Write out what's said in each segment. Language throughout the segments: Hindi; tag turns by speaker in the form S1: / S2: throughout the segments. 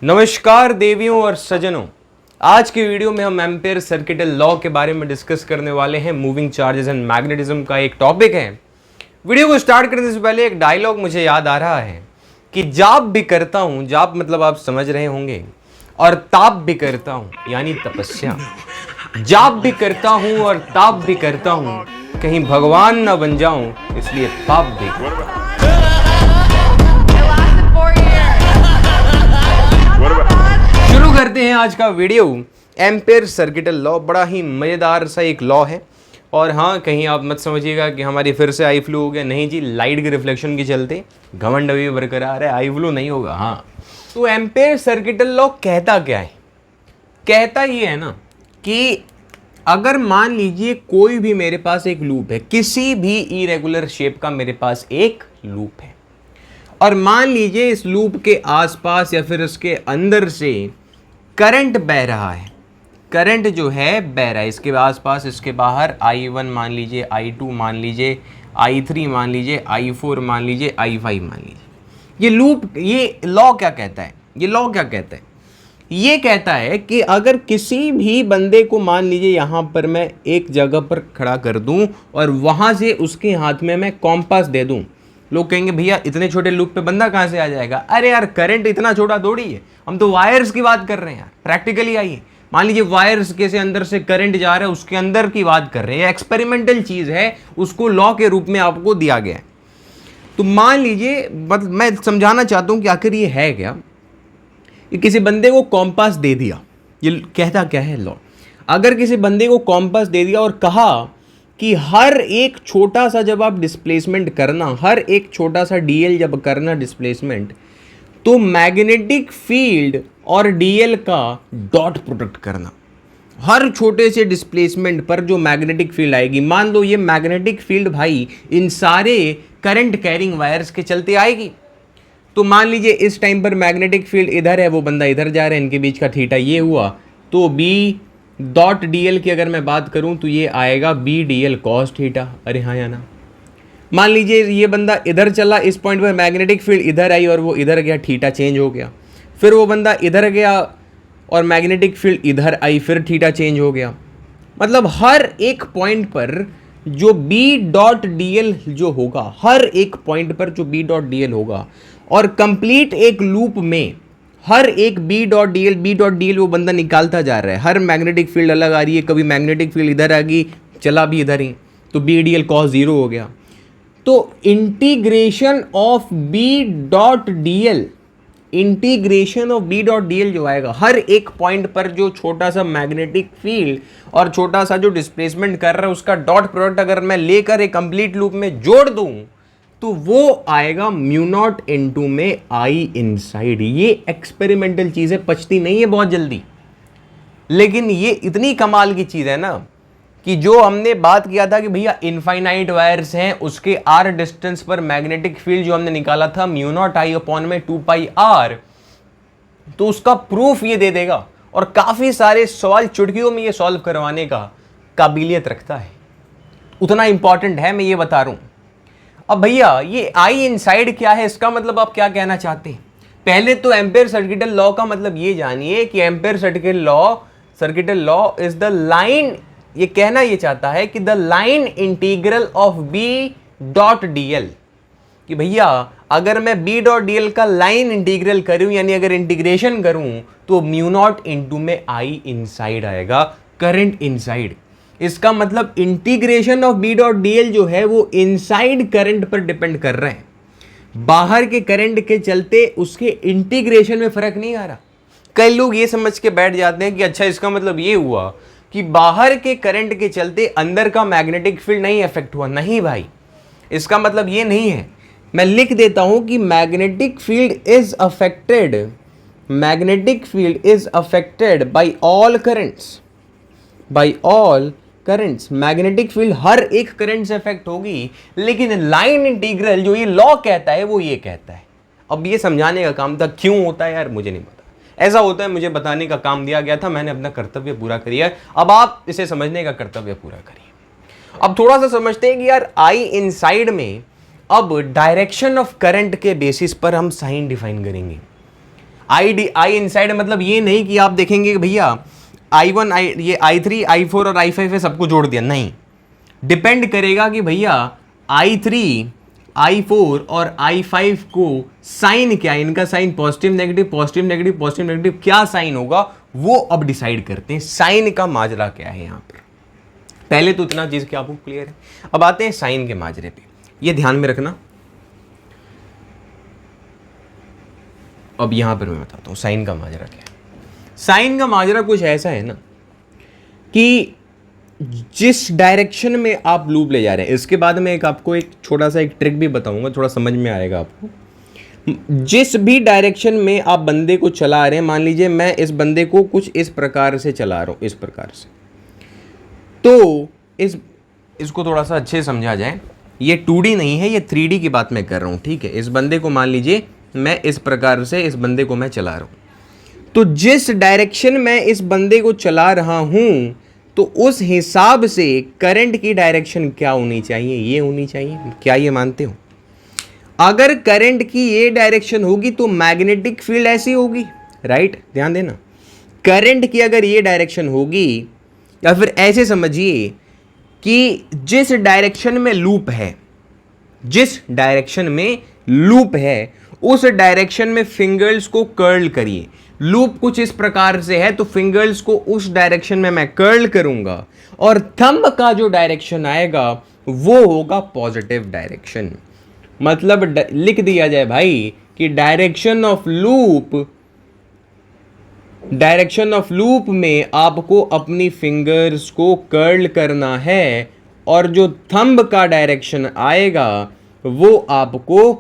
S1: नमस्कार देवियों और सज्जनों, आज की वीडियो में हम एम्पेयर सर्किटल लॉ के बारे में डिस्कस करने वाले हैं। मूविंग चार्जेस एंड मैग्नेटिज्म का एक टॉपिक है। वीडियो को स्टार्ट करने से पहले एक डायलॉग मुझे याद आ रहा है कि जाप भी करता हूं, जाप मतलब आप समझ रहे होंगे, और ताप भी करता हूं यानी तपस्या। जाप भी करता हूं और ताप भी करता हूं, कहीं भगवान ना बन जाऊं, इसलिए पाप भी करता हूं। शुरू करते हैं आज का वीडियो। एम्पेयर सर्किटल लॉ बड़ा ही मज़ेदार सा एक लॉ है। और हाँ, कहीं आप मत समझिएगा कि हमारी फिर से आई फ्लू हो गया। नहीं जी, लाइट के रिफ्लेक्शन के चलते घमंड अभी बरकरार है, आई फ्लू नहीं होगा। हाँ, तो एम्पेयर सर्किटल लॉ कहता क्या है? कहता ये है ना कि अगर मान लीजिए कोई भी मेरे पास एक लूप है, किसी भी इरेगुलर शेप का मेरे पास एक लूप है, और मान लीजिए इस लूप के आसपास या फिर उसके अंदर से करंट बह रहा है। करंट जो है बह रहा है इसके आसपास, इसके बाहर I1 मान लीजिए, I2 मान लीजिए, I3 मान लीजिए, I4 मान लीजिए, I5 मान लीजिए। ये लूप, ये लॉ क्या कहता है? ये लॉ क्या कहता है? ये कहता है कि अगर किसी भी बंदे को मान लीजिए यहाँ पर मैं एक जगह पर खड़ा कर दूँ और वहाँ से उसके हाथ में मैं कॉम्पास दे दूँ, लोग कहेंगे भैया इतने छोटे लूप पे बंदा कहाँ से आ जाएगा? अरे यार, करंट इतना छोटा थोड़ी है, हम तो वायर्स की बात कर रहे हैं यार। प्रैक्टिकली आइए, मान लीजिए वायर्स के से अंदर से करंट जा रहा है, उसके अंदर की बात कर रहे हैं। एक्सपेरिमेंटल चीज़ है, उसको लॉ के रूप में आपको दिया गया है। तो मान लीजिए, मतलब मैं समझाना चाहता हूँ कि आखिर ये है क्या। कि किसी बंदे को कॉम्पास दे दिया, ये कहता क्या है लॉ? अगर किसी बंदे को कॉम्पास दे दिया और कहा कि हर एक छोटा सा जब आप डिस्प्लेसमेंट करना, हर एक छोटा सा डीएल जब करना डिस्प्लेसमेंट, तो मैग्नेटिक फील्ड और डीएल का डॉट प्रोडक्ट करना। हर छोटे से डिस्प्लेसमेंट पर जो मैग्नेटिक फील्ड आएगी, मान लो ये मैग्नेटिक फील्ड भाई इन सारे करंट कैरिंग वायर्स के चलते आएगी। तो मान लीजिए इस टाइम पर मैग्नेटिक फील्ड इधर है, वो बंदा इधर जा रहा है, इनके बीच का थीटा ये हुआ, तो बी डॉट डीएल की अगर मैं बात करूं तो ये आएगा बी डीएल कॉस थीटा। अरे हाँ या ना? मान लीजिए ये बंदा इधर चला, इस पॉइंट पर मैग्नेटिक फील्ड इधर आई और वो इधर गया, थीटा चेंज हो गया। फिर वो बंदा इधर गया और मैग्नेटिक फील्ड इधर आई, फिर थीटा चेंज हो गया। मतलब हर एक पॉइंट पर जो बी डॉट डीएल जो होगा, हर एक पॉइंट पर जो बी डॉट डीएल होगा, और कंप्लीट एक लूप में हर एक बी डॉट डीएल वो बंदा निकालता जा रहा है। हर मैग्नेटिक फील्ड अलग आ रही है, कभी मैग्नेटिक फील्ड इधर आ गई, चला भी इधर ही, तो बी डीएल कॉस जीरो हो गया। तो integration of B dot dl, integration of B dot dl जो आएगा, हर एक पॉइंट पर जो छोटा सा मैग्नेटिक फील्ड और छोटा सा जो डिस्प्लेसमेंट कर रहा है उसका डॉट प्रोडक्ट अगर मैं लेकर एक कंप्लीट लूप में जोड़ दूं, तो वो आएगा म्यू नॉट इनटू में आई इनसाइड। ये एक्सपेरिमेंटल चीज़ है, पचती नहीं है बहुत जल्दी, लेकिन ये इतनी कमाल की चीज़ है ना कि जो हमने बात किया था कि भैया इनफाइनाइट वायर्स हैं, उसके आर डिस्टेंस पर मैग्नेटिक फील्ड जो हमने निकाला था म्यू नॉट आई अपॉन में 2 पाई r, तो उसका प्रूफ ये दे देगा। और काफ़ी सारे सवाल चुटकियों में ये सॉल्व करवाने का काबिलियत रखता है, उतना इंपॉर्टेंट है, मैं ये बता रहा हूँ। अब भैया ये आई इनसाइड क्या है, इसका मतलब आप क्या कहना चाहते हैं? पहले तो एम्पेयर सर्किटल लॉ का मतलब ये जानिए कि Ampere circuital law is the line, ये कहना ये चाहता है कि the line integral of B dot dl, कि भैया अगर मैं बी डॉट डीएल का लाइन इंटीग्रल करूं, यानी अगर इंटीग्रेशन करूं, तो म्यू नॉट इनटू में आई इनसाइड आएगा, करंट इनसाइड। इसका मतलब integration of B dot dl जो है वो इनसाइड करंट पर डिपेंड कर रहे हैं। बाहर के करंट के चलते उसके इंटीग्रेशन में फर्क नहीं आ रहा। कई लोग ये समझ के बैठ जाते हैं कि अच्छा इसका मतलब ये हुआ कि बाहर के करंट के चलते अंदर का मैग्नेटिक फील्ड नहीं अफेक्ट हुआ। नहीं भाई, इसका मतलब ये नहीं है। मैं लिख देता हूं कि magnetic field is affected, magnetic field is affected by all currents, by all currents. Magnetic field हर एक करंट से अफेक्ट होगी, लेकिन लाइन इंटीग्रल जो ये लॉ कहता है वो ये कहता है। अब ये समझाने का काम था, क्यों होता है यार मुझे नहीं पता, ऐसा होता है, मुझे बताने का काम दिया गया था, मैंने अपना कर्तव्य पूरा किया। अब आप इसे समझने का कर्तव्य पूरा करिए। अब थोड़ा सा समझते हैं कि यार आई इनसाइड में अब डायरेक्शन ऑफ करंट के बेसिस पर हम साइन डिफाइन करेंगे। आई इनसाइड मतलब ये नहीं कि आप देखेंगे कि भैया I1 ये I3 I4 और I5 है, सबको जोड़ दिया, नहीं। डिपेंड करेगा कि भैया I3 I4 और I5 को साइन क्या है, इनका sign positive negative positive negative positive negative क्या साइन होगा वो अब डिसाइड करते हैं। साइन का माजरा क्या है यहां पर, पहले तो इतना चीज क्या आपको क्लियर है। अब आते हैं साइन के माजरे पे, ये ध्यान में रखना। अब यहां पर मैं बताता हूं साइन का माजरा क्या है। साइन का माजरा कुछ ऐसा है ना कि जिस डायरेक्शन में आप लूप ले जा रहे हैं, इसके बाद में आपको एक छोटा सा एक ट्रिक भी बताऊंगा, थोड़ा समझ में आएगा आपको। जिस भी डायरेक्शन में आप बंदे को चला रहे हैं, मान लीजिए मैं इस बंदे को कुछ इस प्रकार से चला रहा हूं, इस प्रकार से, तो इसको थोड़ा सा अच्छे से समझा जाए। ये 2D नहीं है, ये 3D की बात मैं कर रहा हूं, ठीक है। इस बंदे को मान लीजिए मैं इस प्रकार से इस बंदे को मैं चला रहा हूं, तो जिस डायरेक्शन में इस बंदे को चला रहा हूं तो उस हिसाब से करंट की डायरेक्शन क्या होनी चाहिए, ये होनी चाहिए। क्या ये मानते हो? अगर करंट की ये डायरेक्शन होगी तो मैग्नेटिक फील्ड ऐसी होगी, राइट? ध्यान देना, करंट की अगर ये डायरेक्शन होगी, या फिर ऐसे समझिए कि जिस डायरेक्शन में लूप है, जिस डायरेक्शन में लूप है उस डायरेक्शन में फिंगर्स को कर्ल करिए। लूप कुछ इस प्रकार से है तो फिंगर्स को उस डायरेक्शन में मैं कर्ल करूंगा और थंब का जो डायरेक्शन आएगा वो होगा पॉजिटिव डायरेक्शन। मतलब लिख दिया जाए भाई कि डायरेक्शन ऑफ लूप में आपको अपनी फिंगर्स को कर्ल करना है और जो थंब का डायरेक्शन आएगा वो आपको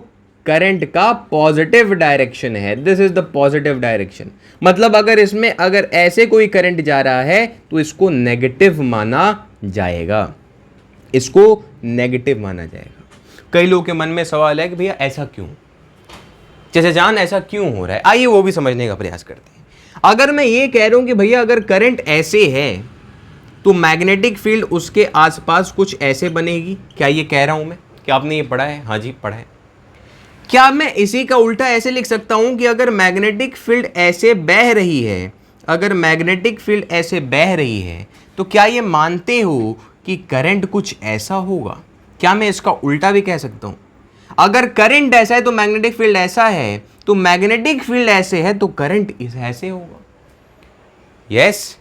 S1: करंट का पॉजिटिव डायरेक्शन है। This is the positive direction. मतलब अगर इसमें अगर ऐसे कोई करंट जा रहा है तो इसको नेगेटिव माना जाएगा, इसको नेगेटिव माना जाएगा। कई लोगों के मन में सवाल है कि भैया ऐसा क्यों, जैसे जान ऐसा क्यों हो रहा है, आइए वो भी समझने का प्रयास करते हैं। अगर मैं ये कह रहा हूं कि भैया अगर करंट ऐसे है तो मैग्नेटिक फील्ड उसके आसपास कुछ ऐसे बनेगी, क्या ये कह रहा हूं मैं? क्या आपने ये पढ़ा है? हाँ जी पढ़ा है। क्या मैं इसी का उल्टा ऐसे लिख सकता हूं कि अगर मैग्नेटिक फील्ड ऐसे बह रही है, अगर मैग्नेटिक फील्ड ऐसे बह रही है तो क्या ये मानते हो कि करंट कुछ ऐसा होगा? क्या मैं इसका उल्टा भी कह सकता हूं? अगर करंट ऐसा है तो मैग्नेटिक फील्ड ऐसा है, तो मैग्नेटिक फील्ड ऐसे है तो करंट ऐसे होगा। यस,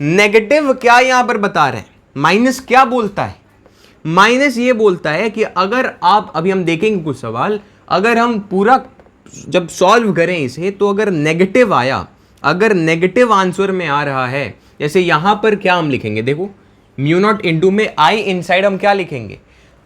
S1: नेगेटिव क्या यहां पर बता रहे हैं? माइनस क्या बोलता है? माइनस ये बोलता है कि अगर आप, अभी हम देखेंगे कुछ सवाल, अगर हम पूरा जब सॉल्व करें इसे तो अगर नेगेटिव आया, अगर नेगेटिव आंसर में आ रहा है, जैसे यहां पर क्या हम लिखेंगे, देखो म्यू नॉट इंटू में आई इनसाइड हम क्या लिखेंगे?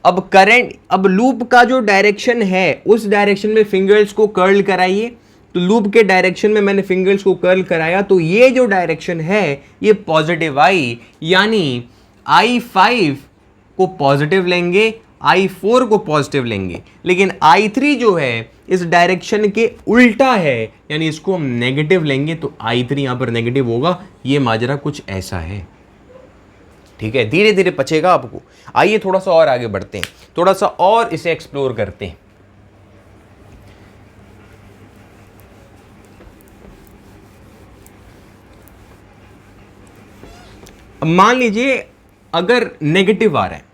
S1: अब करंट, अब लूप का जो डायरेक्शन है उस डायरेक्शन में फिंगर्स को कर्ल कराइए, तो लूप के डायरेक्शन में मैंने फिंगर्स को कर्ल कराया तो ये जो डायरेक्शन है ये पॉजिटिव आई, यानी I5 को पॉजिटिव लेंगे, I4 को पॉजिटिव लेंगे, लेकिन I3 जो है इस डायरेक्शन के उल्टा है, यानी इसको हम नेगेटिव लेंगे तो I3 यहां पर नेगेटिव होगा। ये माजरा कुछ ऐसा है, ठीक है। धीरे धीरे पचेगा आपको। आइए थोड़ा सा और आगे बढ़ते हैं, थोड़ा सा और इसे एक्सप्लोर करते हैं। अब मान लीजिए अगर नेगेटिव आ रहा है,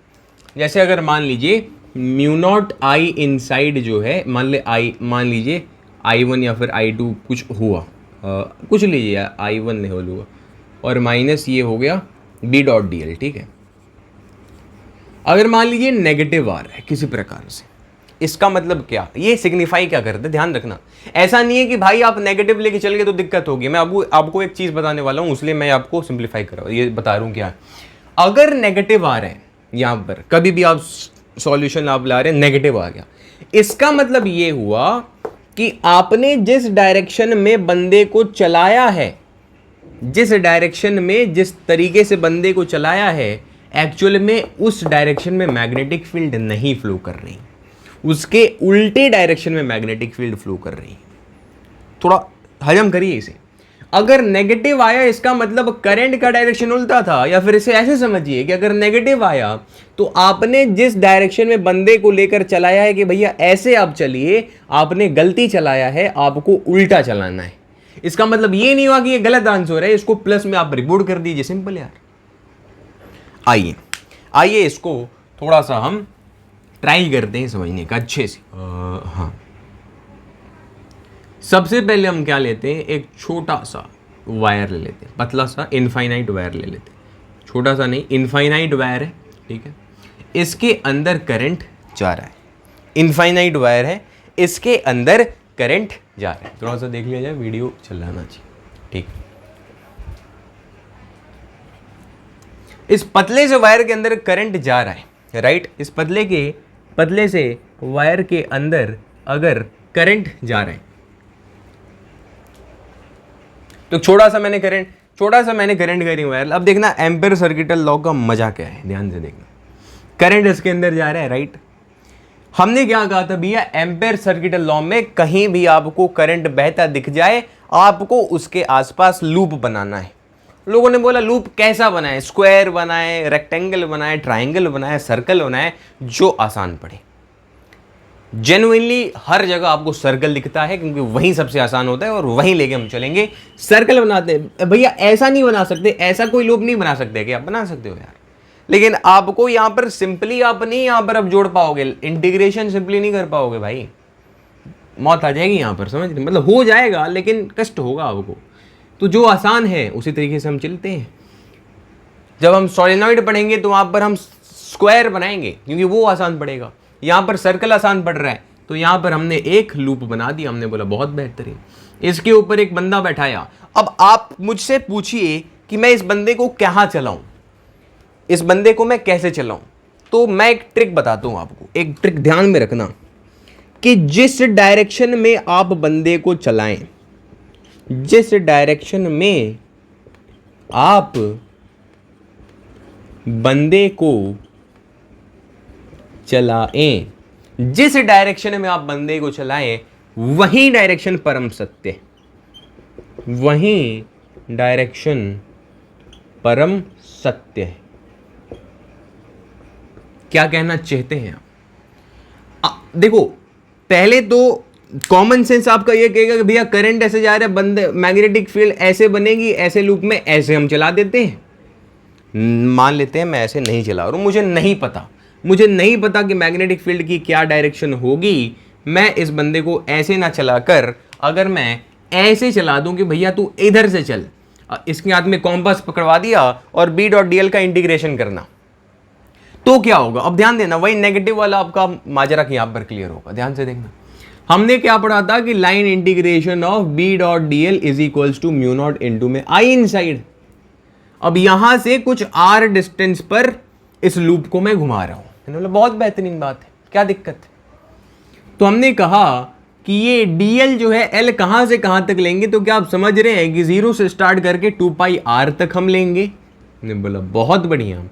S1: जैसे अगर मान लीजिए म्यू नॉट आई इनसाइड जो है, मान लीजिए I1 या फिर I2 कुछ हुआ, कुछ लीजिए I1 नहीं हुआ, और माइनस ये हो गया B डॉट DL, ठीक है। अगर मान लीजिए नेगेटिव आ रहा है किसी प्रकार से, इसका मतलब क्या, ये सिग्निफाई क्या करते हैं, ध्यान रखना। ऐसा नहीं है कि भाई आप नेगेटिव लेके चल गए तो दिक्कत होगी। मैं आपको एक चीज बताने वाला हूं, इसलिए मैं आपको सिंप्लीफाई कर रहा हूं, ये बता रहा हूं क्या। अगर नेगेटिव आ रहे हैं यहां पर, कभी भी आप सॉल्यूशन आप ला रहे हैं नेगेटिव आ गया, इसका मतलब ये हुआ कि आपने जिस डायरेक्शन में बंदे को चलाया है, जिस डायरेक्शन में जिस तरीके से बंदे को चलाया है, एक्चुअल में उस डायरेक्शन में मैग्नेटिक फील्ड नहीं फ्लो कर रही, उसके उल्टे डायरेक्शन में मैग्नेटिक फील्ड फ्लो कर रही है। थोड़ा हजम करिए इसे। अगर नेगेटिव आया इसका मतलब करंट का डायरेक्शन उल्टा था, या फिर इसे ऐसे समझिए कि अगर नेगेटिव आया तो आपने जिस डायरेक्शन में बंदे को लेकर चलाया है कि भैया ऐसे आप चलिए, आपने गलती चलाया है, आपको उल्टा चलाना है। इसका मतलब ये नहीं हुआ कि ये गलत आंसर है, इसको प्लस में आप रिपोर्ट कर दीजिए, सिंपल यार। आइए आइए इसको थोड़ा सा हम ट्राई करते हैं समझने का अच्छे से। हाँ, सबसे पहले हम क्या लेते हैं, एक छोटा सा वायर ले लेते हैं, पतला सा इनफाइनाइट वायर ले लेते हैं, छोटा सा नहीं, इनफाइनाइट वायर है, ठीक है। इसके अंदर करंट जा रहा है, इनफाइनाइट वायर है, इसके अंदर करंट जा रहा है। थोड़ा सा देख लिया जाए, वीडियो चलाना चाहिए, ठीक। इस पतले से वायर के अंदर करंट जा रहा है, राइट। इस पतले से वायर के अंदर अगर करंट जा रहा है तो छोटा सा मैंने करंट करी वायर। अब देखना एम्पेयर सर्किटल लॉ का मजा क्या है, ध्यान से देखना। करंट इसके अंदर जा रहा है, राइट। हमने क्या कहा था भैया, एम्पेयर सर्किटल लॉ में कहीं भी आपको करंट बहता दिख जाए, आपको उसके आसपास लूप बनाना है। लोगों ने बोला लूप कैसा बनाए, स्क्वायर बनाए, रेक्टेंगल बनाए, ट्राइंगल बनाए, सर्कल बनाए, जो आसान पड़े। जेन्युइनली हर जगह आपको सर्कल दिखता है क्योंकि वही सबसे आसान होता है और वही लेके हम चलेंगे। सर्कल बनाते हैं भैया, ऐसा नहीं बना सकते, ऐसा कोई लूप नहीं बना सकते, क्या आप बना सकते हो यार, लेकिन आपको यहां पर सिंपली आप नहीं यहां पर अब जोड़ पाओगे, इंटीग्रेशन सिंपली नहीं कर पाओगे भाई, मौत आ जाएगी यहां पर, समझ रहे, मतलब हो जाएगा लेकिन कष्ट होगा आपको। तो जो आसान है उसी तरीके से हम चलते हैं। जब हम सोलेनॉइड पढ़ेंगे तो वहां पर हम स्क्वायर बनाएंगे क्योंकि वो आसान पड़ेगा, यहां पर सर्कल आसान पड़ रहा है तो यहां पर हमने एक लूप बना दिया, हमने बोला बहुत बेहतरीन। इसके ऊपर एक बंदा बैठाया। अब आप मुझसे पूछिए कि मैं इस बंदे को कहां चलाऊं, इस बंदे को मैं कैसे चलाऊं, तो मैं एक ट्रिक बताता हूं आपको। एक ट्रिक ध्यान में रखना कि जिस डायरेक्शन में आप बंदे को चलाएं, जिस डायरेक्शन में आप बंदे को चलाएं, जिस डायरेक्शन में आप बंदे को चलाएं वही डायरेक्शन परम सत्य है, वही डायरेक्शन परम सत्य है। क्या कहना चाहते हैं आप? देखो, पहले तो कॉमन सेंस आपका ये कहेगा कि भैया करंट ऐसे जा रहा है, बंदे मैग्नेटिक फील्ड ऐसे बनेगी, ऐसे लूप में ऐसे हम चला देते हैं। मान लेते हैं मैं ऐसे नहीं चला रहा हूं, मुझे नहीं पता कि मैग्नेटिक फील्ड की क्या डायरेक्शन होगी। मैं इस बंदे को ऐसे ना चलाकर अगर मैं ऐसे चला दूं कि भैया तू इधर से चल, इसके हाथ में कॉम्पास पकड़वा दिया और बी डॉट डी एल का इंटीग्रेशन करना, तो क्या होगा? अब ध्यान देना, वही नेगेटिव वाला आपका माजरा की यहां पर क्लियर होगा। ध्यान से देखना, हमने क्या पढ़ा था कि line integration of B dot d l is equals to mu naught into में आई इन साइड। अब यहां से कुछ आर डिस्टेंस पर इस लूप को मैं घुमा रहा हूं, बहुत बेहतरीन बात है, क्या दिक्कत है? तो हमने कहा कि ये dl जो है l कहां से कहां तक लेंगे, तो क्या आप समझ रहे हैं कि 0 से स्टार्ट करके 2 पाई r तक हम लेंगे। हमने बोला बहुत बढ़िया,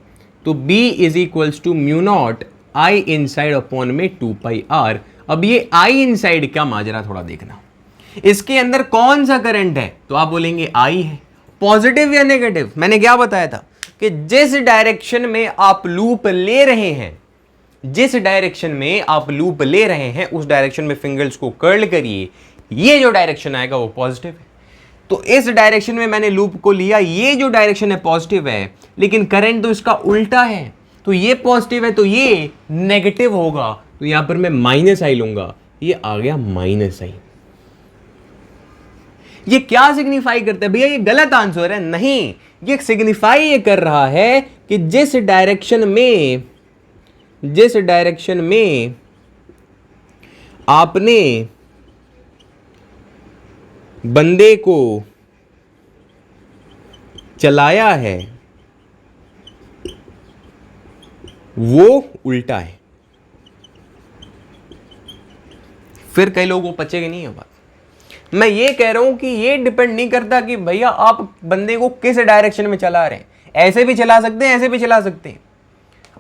S1: तो b is equals to mu naught I inside upon में 2 पाई r। अब ये आई इन साइड क्या माजरा थोड़ा देखना, इसके अंदर कौन सा करंट है, तो आप बोलेंगे आई है। पॉजिटिव या नेगेटिव? मैंने क्या बताया था कि जिस डायरेक्शन में आप लूप ले रहे हैं, जिस डायरेक्शन में आप लूप ले रहे हैं उस डायरेक्शन में फिंगर्स को कर्ल करिए, ये जो डायरेक्शन आएगा वो पॉजिटिव है। तो इस डायरेक्शन में मैंने लूप को लिया, ये जो डायरेक्शन है पॉजिटिव है, लेकिन करंट तो इसका उल्टा है, तो ये पॉजिटिव है तो ये नेगेटिव होगा, तो यहां पर मैं माइनस आई लूंगा, ये आ गया माइनस आई। ये क्या सिग्निफाई करता है भैया? ये गलत आंसर है। नहीं, ये सिग्निफाई ये कर रहा है कि जिस डायरेक्शन में आपने बंदे को चलाया है वो उल्टा है। फिर कई लोगों को पचेगी नहीं है बात। मैं ये कह रहा हूं कि ये डिपेंड नहीं करता कि भैया आप बंदे को किस डायरेक्शन में चला रहे हैं, ऐसे भी चला सकते हैं, ऐसे भी चला सकते हैं।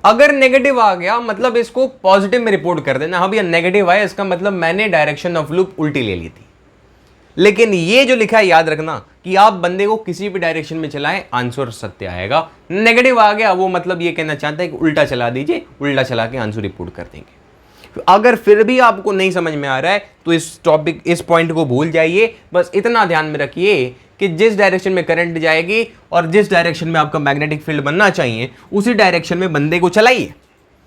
S1: अगर नेगेटिव आ गया मतलब इसको पॉजिटिव में रिपोर्ट कर देना, हाँ भैया नेगेटिव आया इसका मतलब मैंने डायरेक्शन ऑफ लूप उल्टी ले ली थी। लेकिन ये जो लिखा है याद रखना कि आप बंदे को किसी भी डायरेक्शन में चलाएं, आंसर सत्य आएगा। नेगेटिव आ गया वो मतलब ये कहना चाहता है कि उल्टा चला दीजिए, उल्टा चला के आंसर रिपोर्ट कर देंगे। अगर फिर भी आपको नहीं समझ में आ रहा है तो इस पॉइंट को भूल जाइए। बस इतना ध्यान में रखिए कि जिस डायरेक्शन में करंट जाएगी और जिस डायरेक्शन में आपका मैग्नेटिक फील्ड बनना चाहिए उसी डायरेक्शन में बंदे को चलाइए।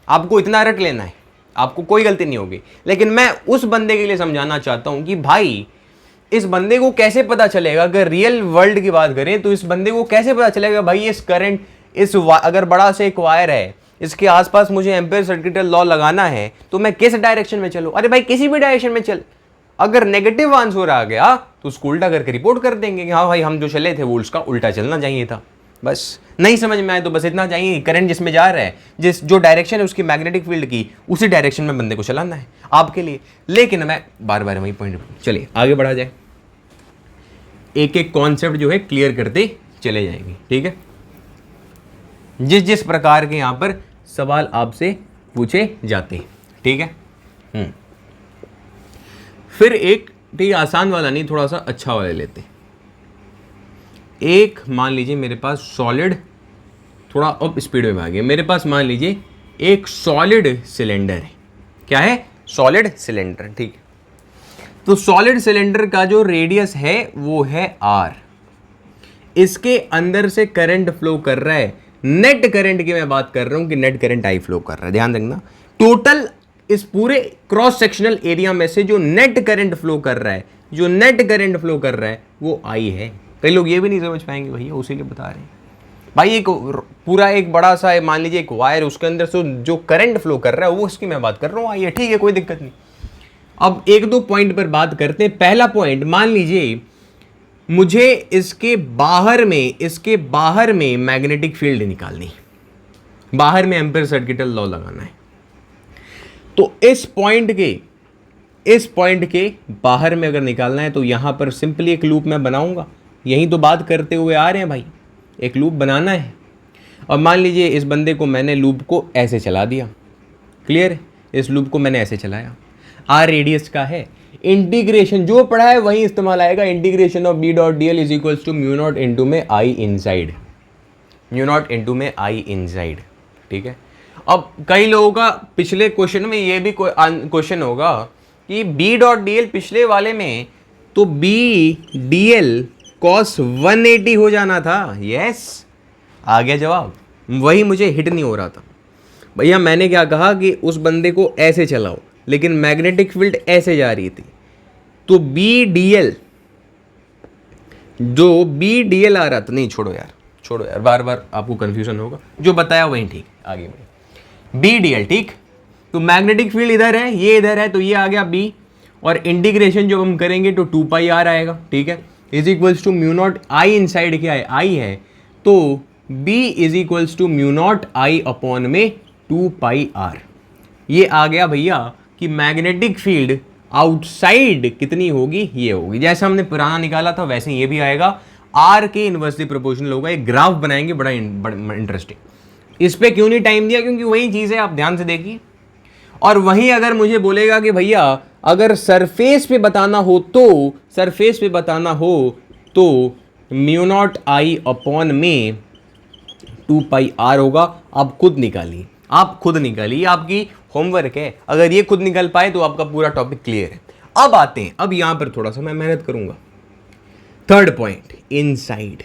S1: आपको इतना रट लेना है, आपको कोई गलती नहीं होगी। लेकिन मैं उस बंदे के लिए समझाना चाहता हूं कि भाई इस बंदे को कैसे पता चलेगा, अगर रियल वर्ल्ड की बात करें तो इस बंदे को कैसे पता चलेगा भाई इस करंट अगर बड़ा से एक वायर है, इसके आसपास मुझे एम्पेयर सर्किटल लॉ लगाना है तो मैं किस डायरेक्शन में चलूं। अरे भाई किसी भी डायरेक्शन में चल, अगर नेगेटिव आंसर आ गया तो उसको उल्टा करके रिपोर्ट कर देंगे कि हाँ भाई हम जो चले थे वो उसका उल्टा चलना चाहिए था। बस नहीं समझ में आए तो बस इतना चाहिए, करंट जिसमें जा रहा है, जो डायरेक्शन है उसकी मैग्नेटिक फील्ड की, उसी डायरेक्शन में बंदे को चलाना है आपके लिए। लेकिन मैं बार बार वही पॉइंट, चलिए आगे बढ़ा जाए, एक एक कॉन्सेप्ट जो है क्लियर करते चले जाएंगे, ठीक है। जिस जिस प्रकार के यहां पर सवाल आपसे पूछे जाते हैं, ठीक है। फिर एक ठीक आसान वाला नहीं, थोड़ा सा अच्छा वाला लेते हैं। एक मान लीजिए मेरे पास सॉलिड, थोड़ा अब स्पीड में भागे, मेरे पास मान लीजिए एक सॉलिड सिलेंडर है। क्या है? सॉलिड सिलेंडर, ठीक है। तो सॉलिड सिलेंडर का जो रेडियस है वो है आर, इसके अंदर से करंट फ्लो कर रहा है, नेट करंट की मैं बात कर रहा हूं कि नेट करंट आई फ्लो कर रहा है। ध्यान रखना, टोटल इस पूरे क्रॉस सेक्शनल एरिया में से जो नेट करंट फ्लो कर रहा है, जो नेट करंट फ्लो कर रहा है वो आई है। कई लोग ये भी नहीं समझ पाएंगे भैया, उसी लिए बता रहे हैं भाई। एक पूरा एक बड़ा सा मान लीजिए एक वायर, उसके अंदर से जो करंट फ्लो कर रहा है वो उसकी मैं बात कर रहा हूँ, आई है, ठीक है, कोई दिक्कत नहीं। अब एक दो पॉइंट पर बात करते हैं। पहला पॉइंट, मान लीजिए मुझे इसके बाहर में मैग्नेटिक फील्ड निकालनी, बाहर में एम्पेयर सर्किटल लॉ लगाना है। तो इस पॉइंट के बाहर में अगर निकालना है तो यहां पर सिंपली एक लूप मैं बनाऊंगा। यही तो बात करते हुए आ रहे हैं भाई, एक लूप बनाना है। और मान लीजिए इस बंदे को मैंने लूप को ऐसे चला दिया, क्लियर है, इस लूप को मैंने ऐसे चलाया, आर रेडियस का है। इंटीग्रेशन जो पढ़ा है वही इस्तेमाल आएगा, integration of B dot d l is equals to mu naught into में I inside, mu naught into में आई इनसाइड, ठीक है। अब कई लोगों का पिछले क्वेश्चन में ये भी क्वेश्चन होगा कि बी डॉट डी एल पिछले वाले में तो बी डी एल कॉस 180 हो जाना था। यस, आ गया जवाब, वही मुझे हिट नहीं हो रहा था भैया। मैंने क्या कहा कि उस बंदे को ऐसे चलाओ, लेकिन मैग्नेटिक फील्ड ऐसे जा रही थी, तो बी डी एल, जो बी डी एल आ रहा था, नहीं छोड़ो यार, बार बार आपको कंफ्यूजन होगा, जो बताया वही ठीक, आगे बढ़े। बी डी एल, ठीक, तो मैग्नेटिक फील्ड इधर है, ये इधर है, तो ये आ गया बी, और इंटीग्रेशन जो हम करेंगे तो 2 पाई आर आएगा, ठीक है, is equals to mu naught I inside क्या है, आई है, तो B is equals to mu naught I upon में 2 पाई आर। ये आ गया भैया कि मैग्नेटिक फील्ड आउटसाइड कितनी होगी, ये होगी। जैसे हमने पुराना निकाला था वैसे ये भी आएगा, आर के इनवर्सली प्रोपोर्शनल होगा। एक ग्राफ बनाएंगे बड़ा इंटरेस्टिंग। इस पे क्यों नहीं टाइम दिया, क्योंकि वही चीज़ है, आप ध्यान से देखिए। और वहीं अगर मुझे बोलेगा कि भैया अगर सरफेस पे बताना हो तो म्यू नॉट आई अपॉन में 2 पाई आर होगा। आप खुद निकालिए, आपकी होमवर्क है। अगर ये खुद निकल पाए तो आपका पूरा टॉपिक क्लियर है। अब आते हैं, अब यहां पर थोड़ा सा मैं मेहनत करूंगा। Third point, inside.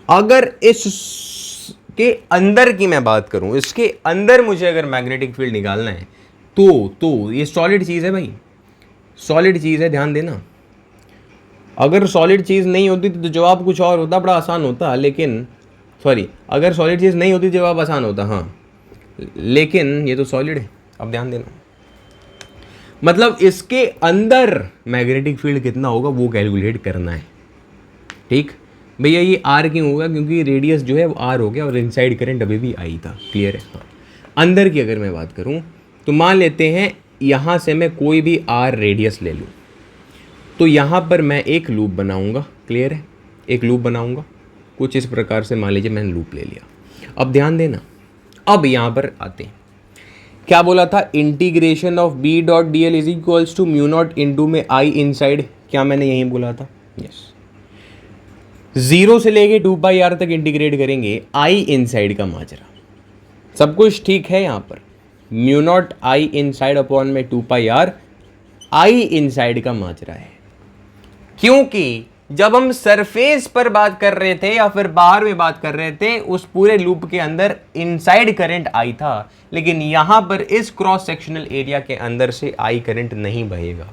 S1: अगर इसके अंदर की मैं बात करूं, इसके अंदर मुझे अगर मैग्नेटिक फील्ड निकालना है तो ये सॉलिड चीज़ है भाई, सॉलिड चीज़ है, ध्यान देना। अगर सॉलिड चीज़ नहीं होती तो जवाब कुछ और होता, बड़ा आसान होता, लेकिन अगर सॉलिड चीज़ नहीं होती जवाब आसान होता, हाँ, लेकिन ये तो सॉलिड है। अब ध्यान देना, मतलब इसके अंदर मैग्नेटिक फील्ड कितना होगा वो कैलकुलेट करना है, ठीक भैया। ये आर क्यों होगा, क्योंकि रेडियस जो है वो आर हो गया और इनसाइड करंट अभी भी आई था, क्लियर है। हाँ, अंदर की अगर मैं बात करूं तो मान लेते हैं यहाँ से मैं कोई भी आर रेडियस ले लूँ, तो यहाँ पर मैं एक लूप बनाऊँगा, क्लियर है, एक लूप बनाऊँगा कुछ इस प्रकार से। मान लीजिए मैंने लूप ले लिया। अब ध्यान देना, अब यहाँ पर आते हैं, क्या बोला था, integration of B dot d l is equals to mu naught into में आई इनसाइड, क्या मैंने यही बोला था, यस। 0 से लेके 2 पाई आर तक इंटीग्रेट करेंगे, आई इनसाइड का माजरा, सब कुछ ठीक है यहाँ पर, mu naught I inside upon में 2 पाई आर आई इनसाइड का माजरा है। क्योंकि जब हम सरफेस पर बात कर रहे थे या फिर बाहर में बात कर रहे थे, उस पूरे लूप के अंदर इनसाइड करंट आई था, लेकिन यहां पर इस क्रॉस सेक्शनल एरिया के अंदर से आई करंट नहीं बहेगा।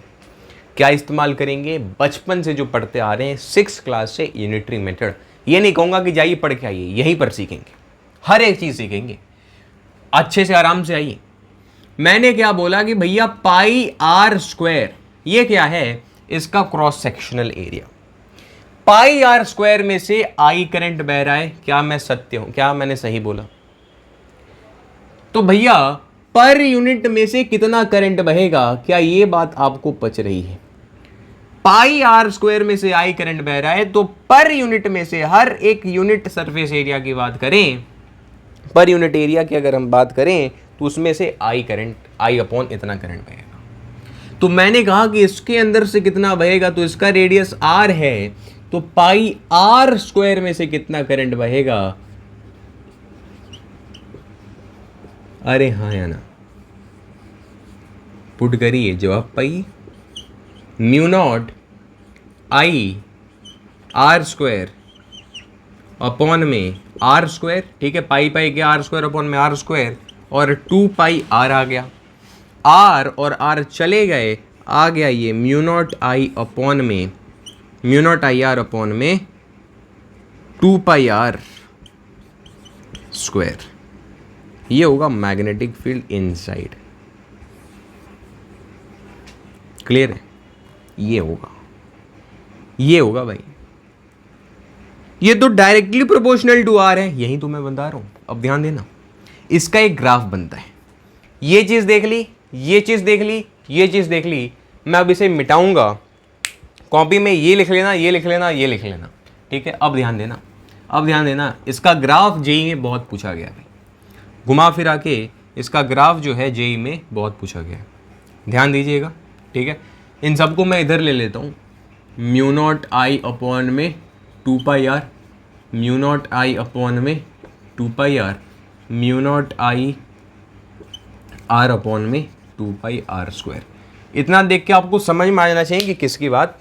S1: क्या इस्तेमाल करेंगे? बचपन से जो पढ़ते आ रहे हैं 6th क्लास से यूनिटरी मेथड। ये नहीं कहूंगा कि जाइए पढ़ के आइए, यहीं पर सीखेंगे, हर एक चीज सीखेंगे, अच्छे से आराम से आइए। मैंने क्या बोला कि भैया पाई आर स्क्वायर ये क्या है? इसका cross sectional area. Pi r square में से आई करंट बह रहा है। क्या मैं सत्य हूं? क्या मैंने सही बोला? तो भैया पर यूनिट में से कितना करंट बहेगा, क्या ये बात आपको पच रही है? पाई आर स्क्वायर में से आई करंट बह रहा है, तो पर यूनिट में से हर एक यूनिट सरफेस एरिया की बात करें, पर यूनिट एरिया की अगर हम बात करें, तो उसमें से आई करंट, आई अपॉन इतना करंट बहेगा। तो मैंने कहा कि इसके अंदर से कितना बहेगा, तो इसका रेडियस आर है, तो पाई आर स्क्वायर में से कितना करंट बहेगा? अरे हाँ या ना, पुट करिए जवाब। पाई mu naught I are square upon में आर स्क्वायर, ठीक है, पाई पाई के आर स्क्वायर अपॉन में आर स्क्वायर, और 2 पाई आर आ गया, आर और आर चले गए, आ गया ये म्यू नॉट आई अपॉन में mu naught I r upon में 2 पाई आर स्क्वायर। ये होगा मैग्नेटिक फील्ड इनसाइड। क्लियर है? ये होगा भाई। ये तो डायरेक्टली प्रोपोर्शनल टू आर है, यही तो मैं बता रहा हूं। अब ध्यान देना, इसका एक ग्राफ बनता है। ये चीज देख ली, ये चीज देख ली, ये चीज देख ली। मैं अब इसे मिटाऊंगा, कॉपी में ये लिख लेना, ये लिख लेना, ये लिख लेना, ठीक है। अब ध्यान देना, अब ध्यान देना, इसका ग्राफ जेई में बहुत पूछा गया भाई, घुमा फिरा के इसका ग्राफ जो है जेई में बहुत पूछा गया है, ध्यान दीजिएगा, ठीक है। इन सबको मैं इधर ले लेता हूँ, म्यू नॉट आई अपॉन में 2 pi r, mu naught I upon में 2 pi r, mu naught I r upon में 2 पाई आर स्क्वायर। इतना देख के आपको समझ में आ जाना चाहिए कि किसकी बात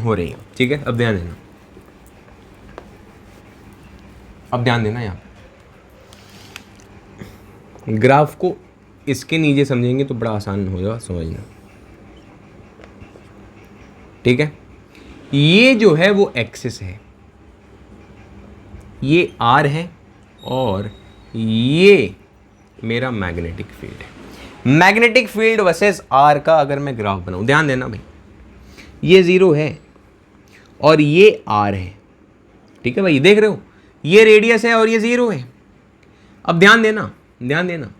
S1: हो रही है, ठीक है। अब ध्यान देना, अब ध्यान देना, यहाँ ग्राफ को इसके नीचे समझेंगे तो बड़ा आसान हो जाएगा समझना, ठीक है। ये जो है वो एक्सिस है, ये आर है, और ये मेरा मैग्नेटिक फील्ड है। मैग्नेटिक फील्ड वर्सेस आर का अगर मैं ग्राफ बनाऊं, ध्यान देना भाई, ये 0 है और ये आर है, ठीक है भाई, देख रहे हो, ये रेडियस है और ये 0 है। अब ध्यान देना, ध्यान देना,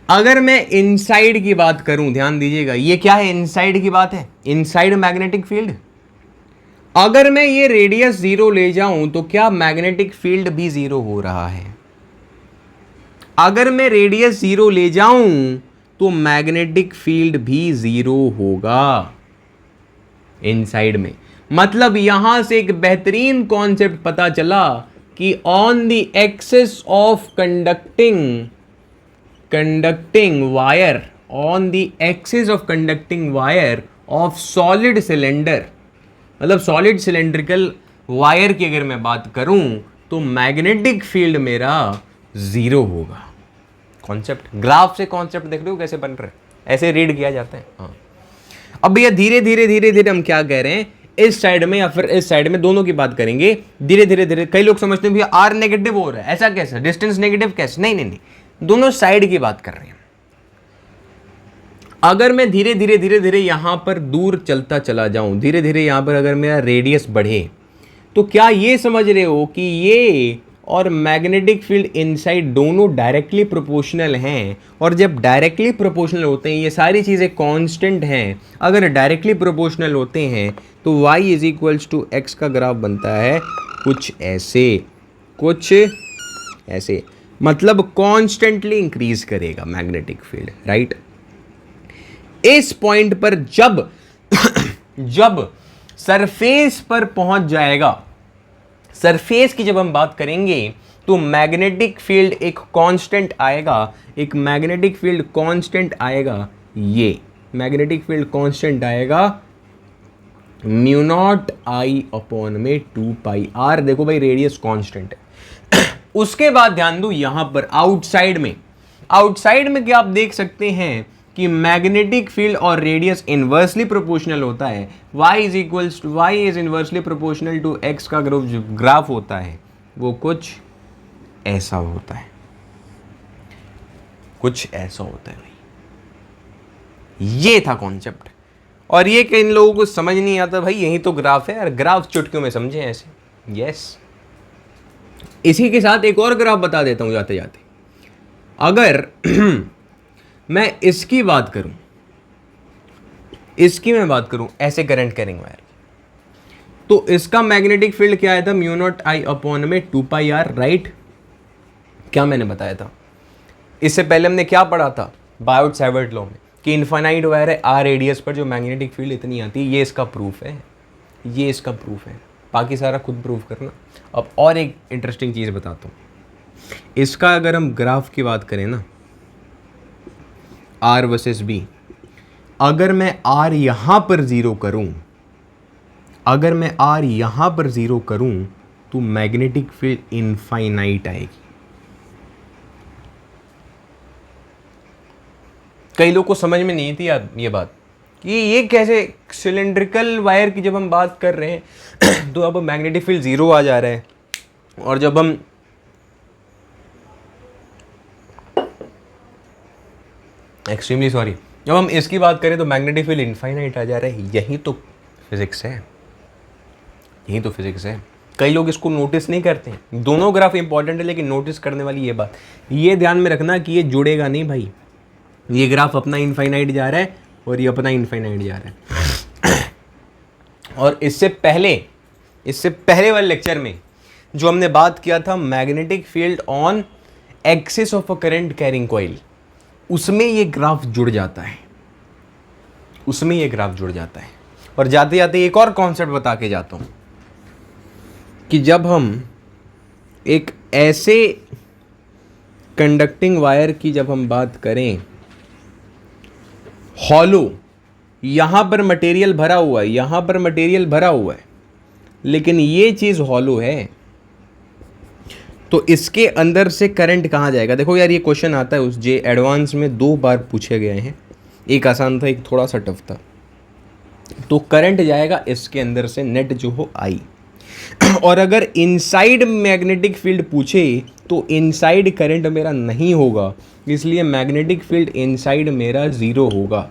S1: अगर मैं इनसाइड की बात करूं, ध्यान दीजिएगा, ये क्या है? इनसाइड की बात है, इनसाइड मैग्नेटिक फील्ड। अगर मैं ये रेडियस 0 ले जाऊं तो क्या मैग्नेटिक फील्ड भी 0 हो रहा है? अगर मैं रेडियस 0 ले जाऊं तो मैग्नेटिक फील्ड भी 0 होगा इनसाइड में। मतलब यहां से एक बेहतरीन कॉन्सेप्ट पता चला कि on the axis of conducting wire, on the axis of conducting wire of solid cylinder, मतलब सॉलिड सिलेंड्रिकल वायर की अगर मैं बात करूं तो मैग्नेटिक फील्ड मेरा 0 होगा। कॉन्सेप्ट, ग्राफ से कॉन्सेप्ट देख रहे हो कैसे बन रहे हैं, ऐसे रीड किया जाता है। हाँ, अब भैया धीरे धीरे धीरे धीरे हम क्या कह रहे हैं, इस साइड में या फिर इस साइड में, दोनों की बात करेंगे धीरे धीरे धीरे। कई लोग समझते हैं भैया आर नेगेटिव हो रहा है, ऐसा कैसे, डिस्टेंस नेगेटिव कैसे? नहीं नहीं नहीं, दोनों साइड की बात कर रहे हैं। अगर मैं धीरे धीरे धीरे धीरे यहां पर दूर चलता चला जाऊं, धीरे धीरे यहां पर अगर मेरा रेडियस बढ़े, तो क्या ये समझ रहे हो कि ये और मैग्नेटिक फील्ड इनसाइड दोनों डायरेक्टली प्रोपोर्शनल हैं? और जब डायरेक्टली प्रोपोर्शनल होते हैं, ये सारी चीज़ें कांस्टेंट हैं, अगर डायरेक्टली प्रोपोर्शनल होते हैं तो y is equals to x का ग्राफ बनता है कुछ ऐसे, कुछ ऐसे, मतलब कॉन्स्टेंटली इंक्रीज करेगा मैग्नेटिक फील्ड, राइट। इस पॉइंट पर जब जब सरफेस पर पहुंच जाएगा, सरफेस की जब हम बात करेंगे तो मैग्नेटिक फील्ड एक कांस्टेंट आएगा, एक मैग्नेटिक फील्ड कांस्टेंट आएगा, ये मैग्नेटिक फील्ड कांस्टेंट आएगा म्यू नॉट आई अपॉन में 2 पाई आर। देखो भाई रेडियस कांस्टेंट है। उसके बाद ध्यान दो यहां पर आउटसाइड में क्या आप देख सकते हैं कि मैग्नेटिक फील्ड और रेडियस इनवर्सली प्रोपोर्शनल होता है। y is inversely proportional to x का ग्राफ होता है वो कुछ ऐसा होता है, कुछ ऐसा होता है भाई। ये था कॉन्सेप्ट, और ये कि इन लोगों को समझ नहीं आता भाई यही तो ग्राफ है, और ग्राफ चुटकियों में समझे ऐसे। यस, इसी के साथ एक और ग्राफ बता देता हूं जाते जाते। अगर मैं इसकी बात करूं, मैं बात करूं ऐसे करंट कैरिंग वायर, तो इसका मैग्नेटिक फील्ड क्या आया था, म्यू नॉट आई अपॉन में 2 पाई आर, राइट। क्या मैंने बताया था इससे पहले, हमने क्या पढ़ा था बायोट-सैवर्ट लॉ में कि इनफाइनाइट वायर है, आर रेडियस पर जो मैग्नेटिक फील्ड इतनी आती है, ये इसका प्रूफ है, ये इसका प्रूफ है, बाकी सारा खुद प्रूफ करना। अब और एक इंटरेस्टिंग चीज़ बताता हूँ, इसका अगर हम ग्राफ की बात करें ना, आर वर्सेस बी, अगर मैं आर यहां पर जीरो करूं, अगर मैं आर यहां पर जीरो करूं तो मैग्नेटिक फील्ड इनफाइनाइट आएगी। कई लोग को समझ में नहीं थी ये बात कि ये कैसे सिलेंड्रिकल वायर की जब हम बात कर रहे हैं तो अब मैग्नेटिक फील्ड जीरो आ जा रहा है, और जब हम एक्सट्रीमली सॉरी, जब हम इसकी बात करें तो मैग्नेटिक फील्ड इनफाइनाइट आ जा रहा है। यही तो फिजिक्स है, यही तो फिजिक्स है। कई लोग इसको नोटिस नहीं करते हैं। दोनों ग्राफ इंपॉर्टेंट है, लेकिन नोटिस करने वाली ये बात, ये ध्यान में रखना कि ये जुड़ेगा नहीं भाई। ये ग्राफ अपना इनफाइनाइट जा रहा है और ये अपना इनफाइनाइट जा रहा है। और इससे पहले वाले लेक्चर में जो हमने बात किया था magnetic field on axis of a current carrying coil, उसमें ये ग्राफ जुड़ जाता है, उसमें ये ग्राफ जुड़ जाता है। और जाते जाते एक और कॉन्सेप्ट बता के जाता हूं कि जब हम एक ऐसे कंडक्टिंग वायर की जब हम बात करें, हॉलो, यहां पर मटेरियल भरा हुआ है, यहां पर मटेरियल भरा हुआ है, लेकिन ये चीज हॉलो है, तो इसके अंदर से करंट कहाँ जाएगा। देखो यार ये क्वेश्चन आता है उस जे एडवांस में 2 बार पूछे गए हैं, एक आसान था एक थोड़ा सा टफ था। तो करंट जाएगा इसके अंदर से, नेट जो हो आई। और अगर इनसाइड मैग्नेटिक फील्ड पूछे तो इनसाइड करंट मेरा नहीं होगा, इसलिए मैग्नेटिक फील्ड इनसाइड मेरा 0 होगा।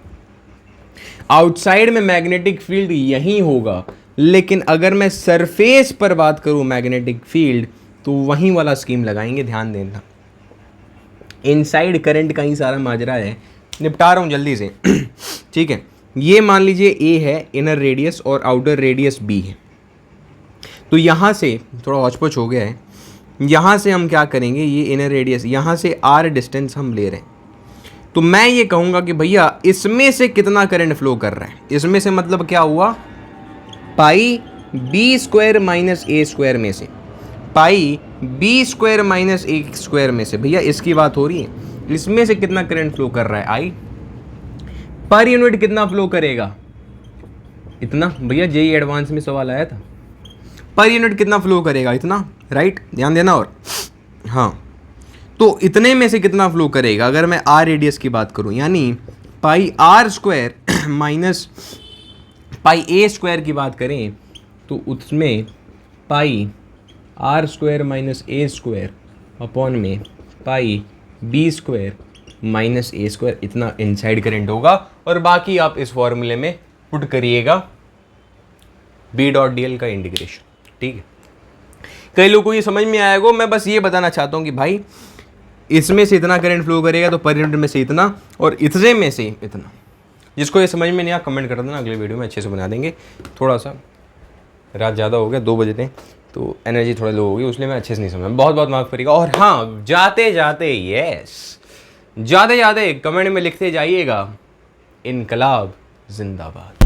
S1: आउटसाइड में मैग्नेटिक फील्ड यही होगा, लेकिन अगर मैं सरफेस पर बात करूं मैग्नेटिक फील्ड तो वहीं वाला स्कीम लगाएंगे, ध्यान देना। इनसाइड करंट का ही सारा माजरा है, निपटा रहा हूं जल्दी से। ठीक है, ये मान लीजिए ए है इनर रेडियस और आउटर रेडियस बी है। तो यहां से थोड़ा हौच-पौच हो गया है, यहां से हम क्या करेंगे, ये इनर रेडियस, यहां से आर डिस्टेंस हम ले रहे हैं। तो मैं ये कहूंगा कि भैया इसमें से कितना करंट फ्लो कर रहा है, इसमें से मतलब क्या हुआ, पाई b square minus a square में से, पाई b square minus a square में से, भैया इसकी बात हो रही है। इसमें से कितना करंट फ्लो कर रहा है, आई। पर यूनिट कितना फ्लो करेगा, इतना। भैया जेई एडवांस में सवाल आया था, पर यूनिट कितना फ्लो करेगा, इतना, राइट, ध्यान देना। और हाँ, तो इतने में से कितना फ्लो करेगा, अगर मैं आर रेडियस की बात करूं, यानी pi r square minus pi a square की बात करें तो उसमें pi r square minus a square upon में pi b square minus a square, इतना इनसाइड करंट होगा। और बाकी आप इस फॉर्मूले में पुट करिएगा बी डॉट डी एल का इंटीग्रेशन, ठीक है। कई लोगों को ये समझ में आएगा, मैं बस ये बताना चाहता हूँ कि भाई इसमें से इतना करंट फ्लो करेगा तो पर यूनिट में से इतना, और इतने में से इतना। जिसको ये समझ में नहीं आया कमेंट कर देना, अगले वीडियो में अच्छे से बना देंगे। थोड़ा सा रात ज़्यादा हो गया, 2 बजे थे तो एनर्जी थोड़ा लो होगी, इसलिए मैं अच्छे से नहीं समझा, बहुत बहुत माफ़ करिएगा। और हाँ, जाते जाते कमेंट में लिखते जाइएगा, इनकलाब जिंदाबाद।